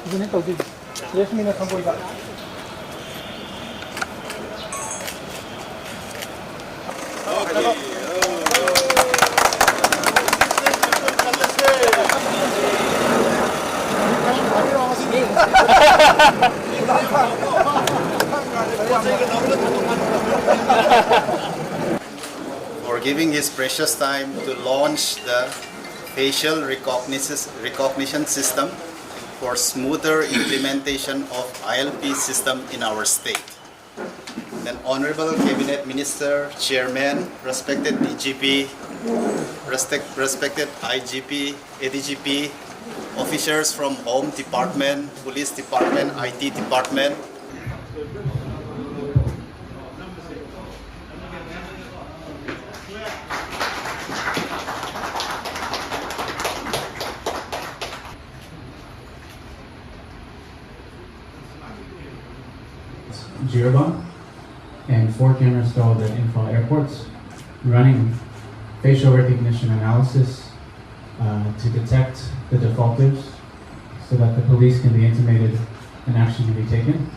이번에 또 어디 예수민의 선보이다. For giving his precious time to launch the facial recognition system for smoother implementation of ILP system in our state. Then Honorable Cabinet Minister, Chairman, respected DGP, respected IGP, ADGP, officers from Home Department, Police Department, IT Department, Jirabon and 4 cameras installed at in-fall airports, running facial recognition analysis to detect the defaulters so that the police can be intimated and action can be taken.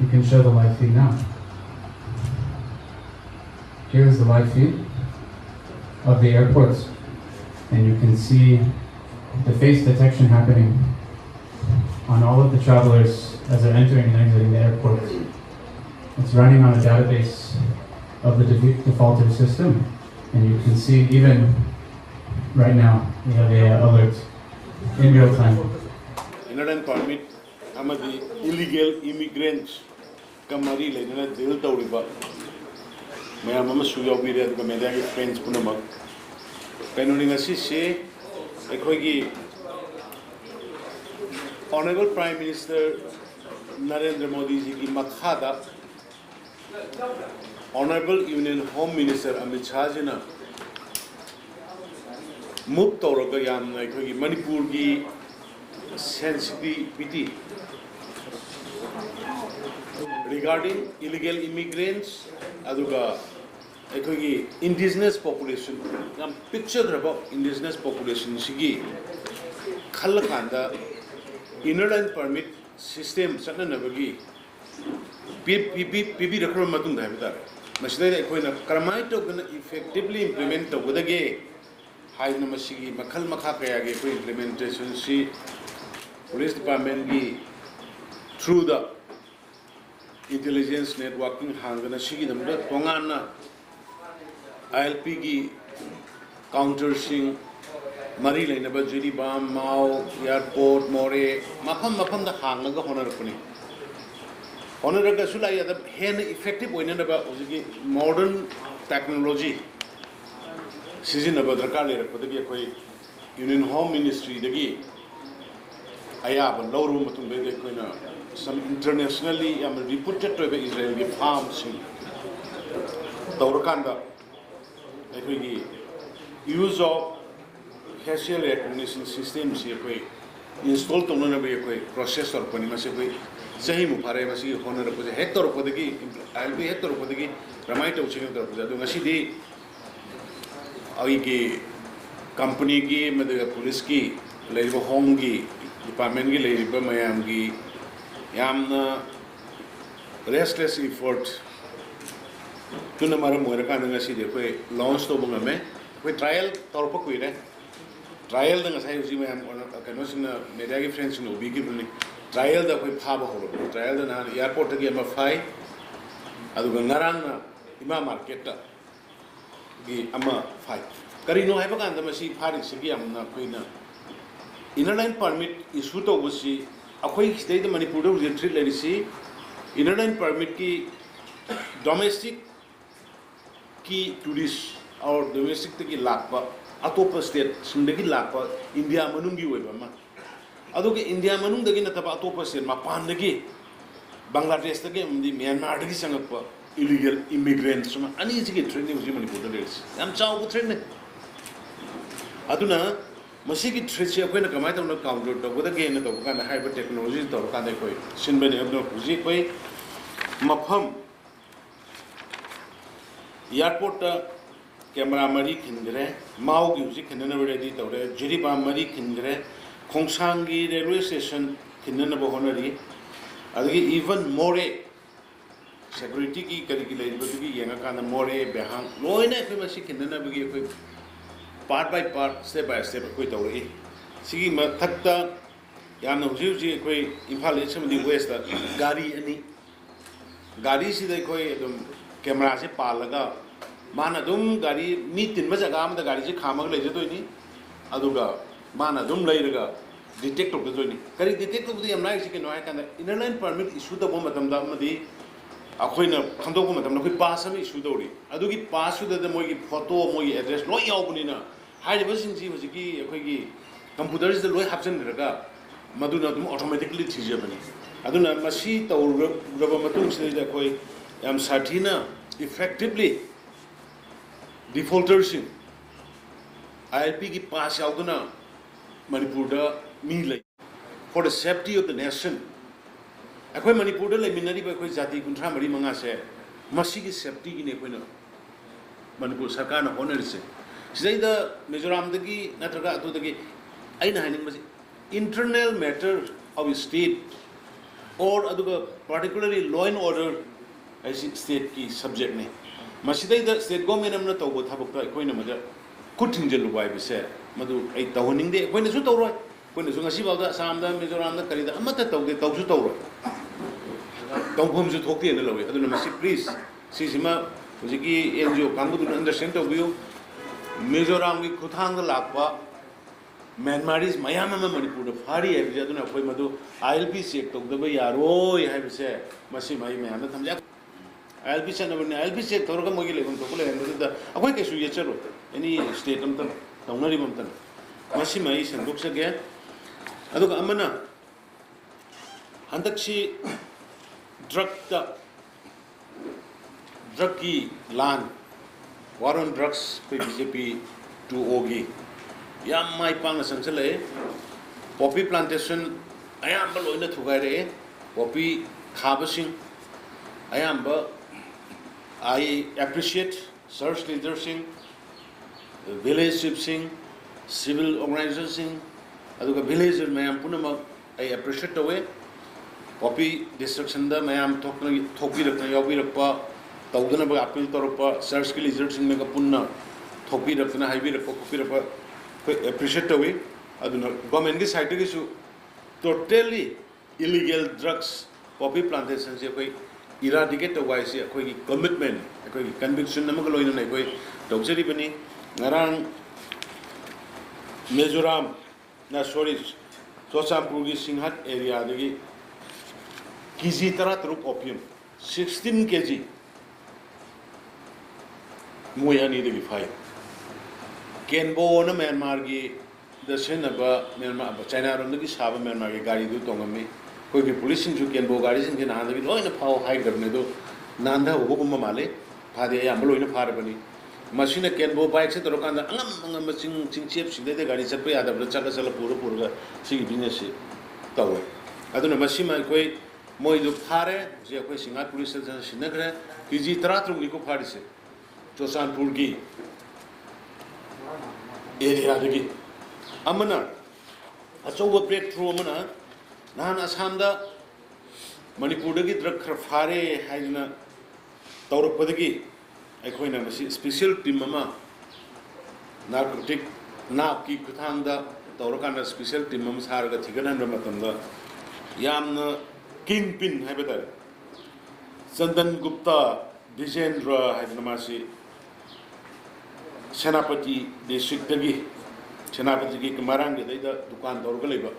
You can show the live feed now. Here is the live feed of the airports, and you can see the face detection happening on all of the travelers as they're entering and exiting the airport. It's running on a database of the defaulter system, and you can see even right now we have a alert in real time. Inland permit amadi illegal immigrants kamari leina deal tawriba mayam ama suya bire aduga medagi friends punamak kainoni ngasi se ekhoigi Honorable Prime Minister Narendra Modi ji ki makhada Honorable Union Home Minister Amit Shah ji na move tawraga yamna ekhoigi Manipur gi sensitivity regarding illegal immigrants aduga ekhoigi indigenous population yam picture about indigenous population sigi khal khanda inner line permit system chana nabagi PB rakram matung da bita masida ekhoina karamai to gana effectively implement to godage haina masigi makhal makha kaya ge ko implementation si Police Department gi through the intelligence networking hangana sigi namda tongana ILP gi countersing mari laina ba jiri bam mau airport more mafam da hangaga honarapani honaraga sulai ada hen effective oina ba ojigi modern technology sizinaba darkar le rakpadagi koi Union Home Ministry dagi ayaba lawru matung be koina some internationally am reputed to be Israeli farms tawrakanda ekoi use of facial recognition system si koi install tongna be koi processor pani ma se koi sahi mu phare ma si honor ko hector ko degi I'll be hector ko degi ramai to ching to ko do ngasi di ai ki company ki made police ki leiba home ki department ki leiba mayam ki yamna restless effort tuna mara moira kan ngasi de koi launch to bunga me koi trial tor pa koi re trial da ngasai usi mayam kano sina media ki friends no bi ki buni trial da koi phaba holo trial da na airport ki ama fai adu gangarang na ima market ta gi ama fai kari no hai pa kan da masi phari sigi amna koi na inner line permit issue to busi akhoi stay the Manipur do retreat le si inner line permit ki domestic ki tourist or domestic ki lakpa atopa state sindagi lakpa India manung gi oiba ma adu ki India manung dagi na taba atopa state ma pan dagi Bangladesh dagi amdi Myanmar dagi sangakpa illegal immigrants ma ani ji ki training usi Manipur do am chau bu training aduna masigi threat se koina kamai tawna counter to goda ge na to kan high technology to kan koi sinbani abno kuji koi mafam airport camera mari khingre mau gi uji khinna ready to re jiri ba mari khingre Khongsangi railway station kinna ba honari adagi even more security ki kari ki lai bagi yenga kana more behang loina koi masi kinna bagi koi part by part step by step koi tawri sigi mathakta yamna huji koi Imphal East amadi west da gari si dai koi adum camera se palaga mana dum gari mi tin ma jaga am da gari se khamag lai jadoi ni aduga mana dum lai raga detect of the journey kari detect of the amna si keno ai kana inner line permit issue da bom matam da amadi akhoi na khandok bom matam na koi pass am issue dori adugi pass su da moi gi photo moi address loi yaw buni na hai de basing ji hoji ki akhoi gi computer is the loi hapsen raga maduna dum automatically thijabani aduna masi tawr raba matung se da koi yam sathina effectively defaulters in ILP ki pass yauduna Manipur da mi lai for the safety of the nation akhoi Manipur da lai minari ba khoi jati kunthra mari manga se masi ki safety ki ne khoina Manipur sarkar na honor se sidai da Mizoram da gi natraga atu da gi aina haning masi internal matter of state or aduga particularly law and order as state ki subject ne masidai da state government amna tawbo thabuk ta khoina maja kutin jelu bai bise madu ai tawning de khoina su tawroi khoina su ngasi bawda samda Mizoram da karida amata tawde tawsu tawroi tawphom su thokte na lawi aduna masi please si sima hujiki NGO kangu du understand tawbiyo Mizoram ki khuthang da lakwa Myanmaris mayam ama Manipur da phari hai bise aduna khoi madu ILP check tawdaba yaroi hai bise masi mai mayam da thamja ILP chanabani ILP check tawraga mogi lebon to kule hendu da akhoi kesu ye charo any state amtan tawnari mamtan masi mai sanduk sa ge aduga amana handakshi drug ki lan war on drugs pe BJP 2 yam mai pang sangsale poppy plantation ayam ba loina thugai re poppy khabasing ayam ba I appreciate search leadership village sing civil organization aduga villager mayam punama I appreciate away poppy destruction da mayam thokbi rakna yawi rakpa tawdana ba appeal torpa search leadership me ka punna thokbi rakna haibi rakpa kopi rakpa appreciate away aduna government ki side ki su totally illegal drugs poppy plantation se koi eradicate away se koi commitment koi conviction namag loina nai koi tawjari bani ngarang Mizoram na sorry Chosampur ki Singhat area dagi kg tara truk opium 16 kg moyani dagi fai Kenbo na Myanmar ki dasen ba Myanmar China rom ki saba Myanmar ki gari du tongami koi ki police ju Kenbo gari sin ki nanda bi loina phao hai garne do nanda ho ko male phade ya loina phar bani machine Kenbo bike se toro kanda angam ching chep sin de gari chat ba da chala pura ga si business se tawe aduna machine koi moi du phare je koi singa police station sinagre kg tratru ni ko phari se Chosanpur ki area dagi amana achoba breakthrough amana nahan Assam da Manipur dagi drug khar phare haina tawrak padagi aikhoina masi special team ama narcotic nap ki kuthang da tawrakana special team ama sarga thiganan ramatam da yamna kingpin haibada Chandan Gupta Dijendra haina masi Senapati district tagi Senapati ki Marang de da dukan dorga leba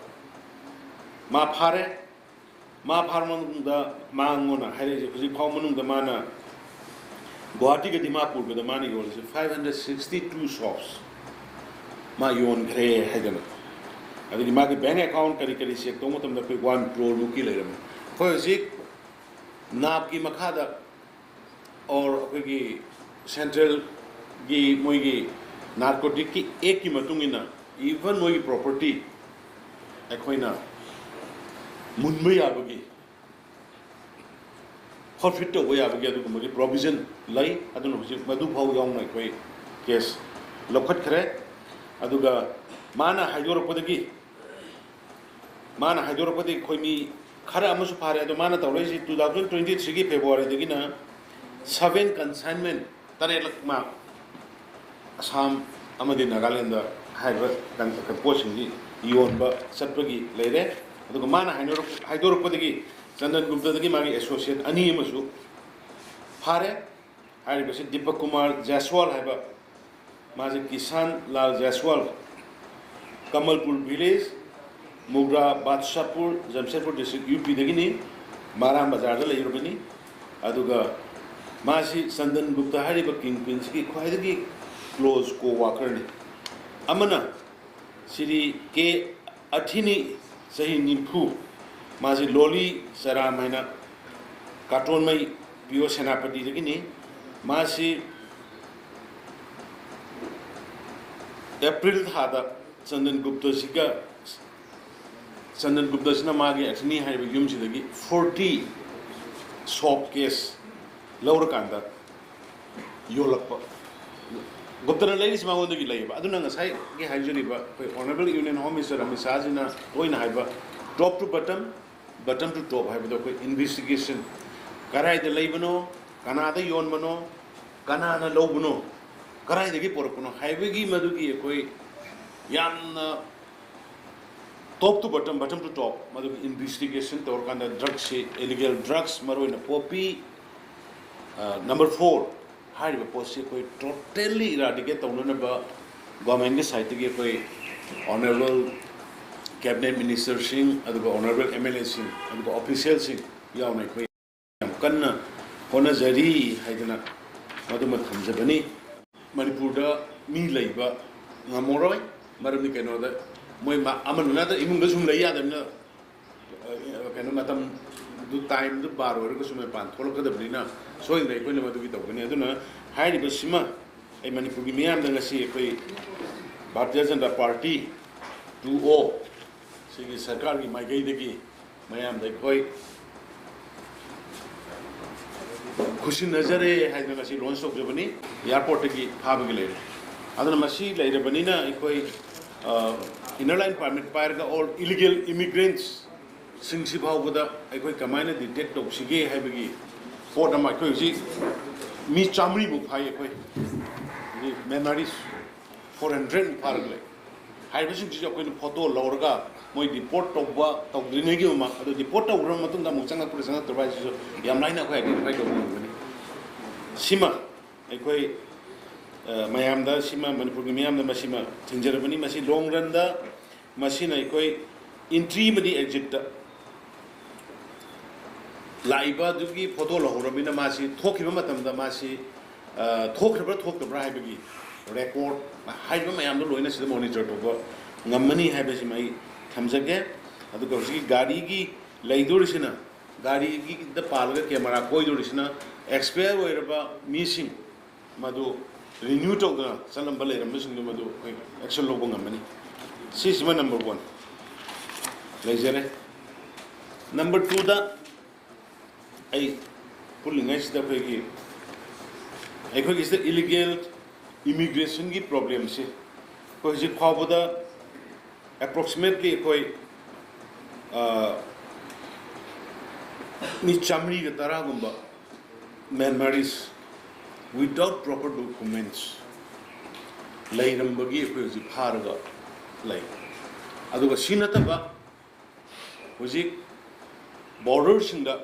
ma pharmang da mangona haire je khuji phawmanung da mana Guwahati ke Dimapur ke da mani gol 562 shops ma yon gre haidana adi ma ke bank account kari se to motam da koi 1 crore ruki leram khoi ji nap ki makhada or ki central gi moi gi narcotic ki ek ki matungina even moi property ekhoina munmai abagi forfeit to way abagi adu ko provision lai adu no madu phau yong nai koi case lokhat khare aduga mana hayor podagi mana haidorapati khoi mi khara amasu phare ado mana tawresi 2023 gi February dagina 7 consignment tare lakma Assam amadi Nagaland da haiba kan posting gi yonba satpagi leire ado mana haidorapati gi Chandan Gupta dagi magi associate ani amasu phare haiba se Deepak Kumar Jaiswal haiba maji Kisan Lal Jaiswal Kamalpur village Mugra Badshapur Jamshedpur district UP dagini Maram Bazar da leirobani aduga masi Chandan Gupta hariba kingpins ki khwaidagi close co-worker ni amana siri ke athini sahi nimpu masi loli saram haina katon mai pio senapati dagini masi April thada Chandan Gupta siga Chandan Gupta sina magi athini haiba yum sidagi 40 shop case laura kanda yolakpa Gupta na ladies mangondagi laiba aduna ngasai gi haijuriba honorable union home minister amisajina toina haiba top to bottom bottom to top haiba do investigation karai de laibano kanada yonbano kanana lobano karai de gi porapno haiba gi madugi koi yamna top to bottom to top madugi investigation tor kanda drugs illegal drugs maroina poppy number 4 hariba posse koi totally eradicate tawna ba government ge side ge koi honorable cabinet minister sing aduga honorable MLA sing aduga official sing yauna koi yam kanna hona jari haidana maduma thamjabani manipur da mi laiba ngamoroi maramni keno da moi ma amanuna da imung da sum lai yadamna keno matam du time du bar or ko sum pan tholo ka da brina so in dai ko le madu gi tawni aduna hairi basima ai manipur gi miyam da ngasi koi Bharatiya Janata Party 2O sigi sarkar gi mai gai degi mayam da koi खुशी नजरे है ना किसी launch हो जब नहीं airport की भाव के लिए अदर मसी ले बनी ना कोई इनर लाइन परमिट पायर का और इलीगल इमिग्रेंट्स सिंगसी भाव बदा कोई कमाई ने डिटेक्ट हो सिगे है बगी फोर्ट हम कोई जी मी चामड़ी बुक है कोई ये मेमोरीज 400 पार ले हाई बसिंग चीज़ कोई photo लौरगा moi report tawba tawdine gi ma ado report tawra matung da mukchanga police nga torbai so yam laina ko identify ko ngani sima koi mayam da sima manipur gi mayam da masima thinjara bani masi long run da masina koi entry madi exit da laiba du gi photo lo horabina masi thokiba matam da masi thokra hai bagi record haiba mayam da loina sida monitor to go ngamani hai basi mai समझगे अदु गौसी गाड़ी की लैदोरिसिना गाड़ी की द पालगा camera कोइदोरिसिना एक्सपायर होइरबा मिसिंग मदु रिन्यू तौदना सलम बले रमसिंग मदु एक्शन लोबो ngमनी सिसमा नंबर 1 लेजरे नंबर 2 दा आई पुलिंगाइस दा फेगी एखोगी इस इलीगल इमिग्रेशन की प्रॉब्लम से कोई जे खाबोदा approximately koi ni chamri ga tara gumba Myanmaris without proper documents lai rambagi koi ji pharga lai aduga sinata ba hoji border singa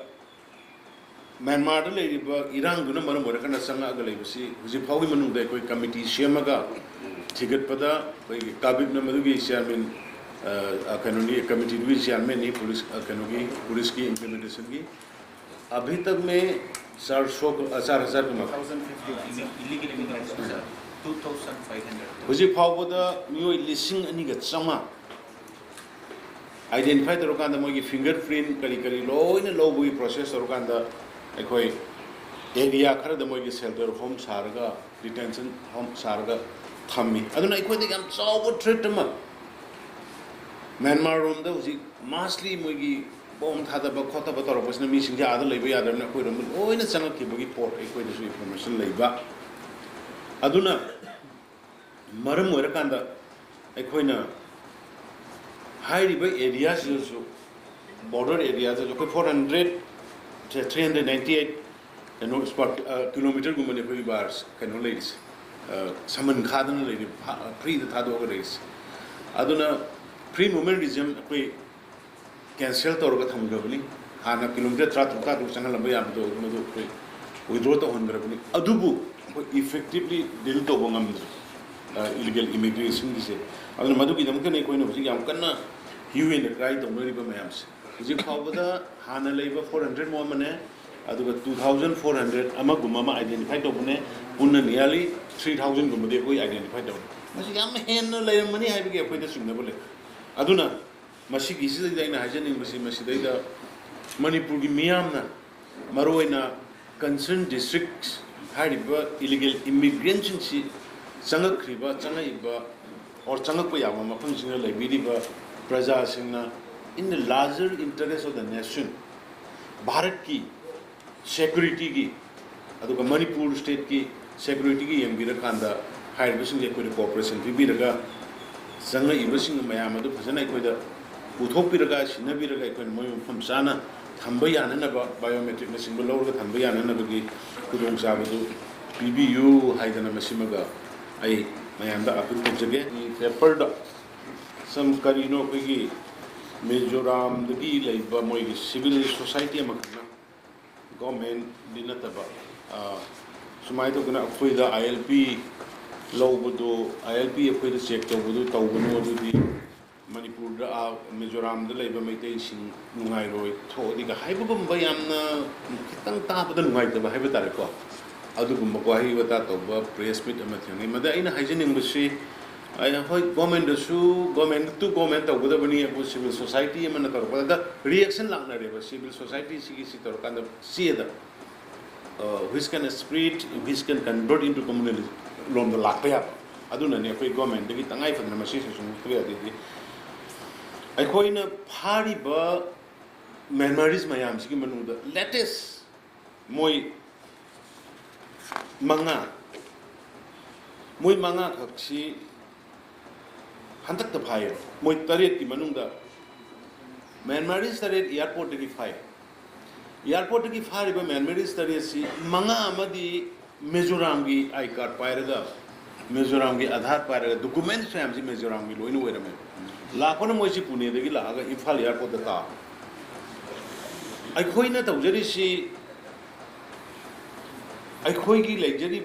Myanmar da lai ba irang duna maram bora kana sanga ga lai basi hoji phawi manung da koi committee semaga ticket pada koi kabib na madugi chairman कानूनी committee भी chairman नहीं police कानूनी police की implementation की अभी तक में 4,000 हुजी फावदा मियो लिसिंग अनि ग चमा आइडेंटिफाई तरो कांदा मोगी फिंगरप्रिंट करी करी लोइन लोबुई प्रोसेस तरो कांदा एकोई एरिया खर द मोगी शेल्टर होम सारगा डिटेंशन होम सारगा थम्मी अदुना एकोई दे गम चाव थ्रेट मा Myanmar room da usi mostly mogi bom thada ba khota ba tor pasna mi singja ada leiba yadam na koi rom oina changa ki bogi port ai koi disu information leiba aduna maram moira kanda ai koina हाइरिबा area जो border area जो कोई 400 398 कनो square kilometre गुमने कोई बार कनो less समन खादन ले free the थादो less अदुना free movement regime कोई कैंसिल तौर का थमगबनी हाना किलोमीटर 3 चंगल लंबे याबदो मदो कोई विड्रॉ तो होनगरबनी अदुबु कोई इफेक्टिवली डील तो बंगम illegal immigration से अदुना मदु की दमके नहीं कोई न बसी याम कन्ना ह्यूमन क्राई तो नरिबा मैम्स जी फावदा हाना लेबा 400 मो मने अदुगा 2400 अमा गुमा आइडेंटिफाई तोबने पुन्ना नियरली 3000 गुमदे कोई आइडेंटिफाई तोब मसी याम हेन लेरमनी हाइबगे अखोइदा सुंगनबले अदुना मसी गिसिदा दैना हाजनिंग मसी दैदा मणिपुर की मियामना मरोइना कंसर्न डिस्ट्रिक्ट्स हाइरिबा इलीगल इमिग्रेंट्स सी चंगखरिबा चंगइबा और चंगकपा याबा मफमसिंग लेबिरिबा प्रजा सिंगना in the larger interest of the nation Bharat की सिक्योरिटी की अदुगा मणिपुर स्टेट की सिक्योरिटी की यंगबिरकांदा हाइरिबसिंग कोई कोऑपरेशन पिबिरगा चंगइबसिंग मयाम अदु फजना कोइदा उथोपिरगा सिनबिरगा कोइ मोय फमसाना थंबा याननबा बायोमेट्रिक नसिंग लौरगा थंबा याननबगी खुदोंग साबदु पिबियु हाइदना मसिमगा आई मयामदा अपील तोजगे पेपर द सम करिनो कोइगी मिजोराम दगी लेबा मोइगी सिविल सोसाइटी अमकना गवर्नमेंट दिनतबा सुमाइ तो गना अखोइदा आईएलपी लौबदो आईएलपी अखोइदा चेक तौबदो तौबनो अदुदी मणिपुर दा मिजोराम दा लेबा मैतै सिंग नुंगाइ रोय थोदिगा हाइबगुम यामना खितंग ताबदा नुंगाइ तबा हाइबा तारेको अदुगुम को हाइबता तौबा प्रेस मीट अमा थेंगे मदा आइना हाइजनिंग बसी आई होय गवर्नमेंट टू गवर्नमेंट तौबदबनी अबु सिविल सोसाइटी अमना तौबदा रिएक्शन लांगना रेबा सिविल सोसाइटी सिगी सि तौर कांदा सिएदा which can spread which can convert into community lom da lakpa ya aduna ne koi government dagi tangai fadna masi se sung kriya di ai koi na phari ba memories mayam sigi manu da latest moi manga khaksi hantak ta phai moi taret ki manung da memories taret airport dagi phai airport की फारिबा memories तरेसी मंगा अमदी मिजोराम की I card पायरगा Mizoram की आधार पायरगा documents fam जी मिजोराम की lion वेरमे लाखोन मोइसी Pune दगी लागा Imphal airport ता आई खोइना तौजरीसी आई खोइ की लेजरी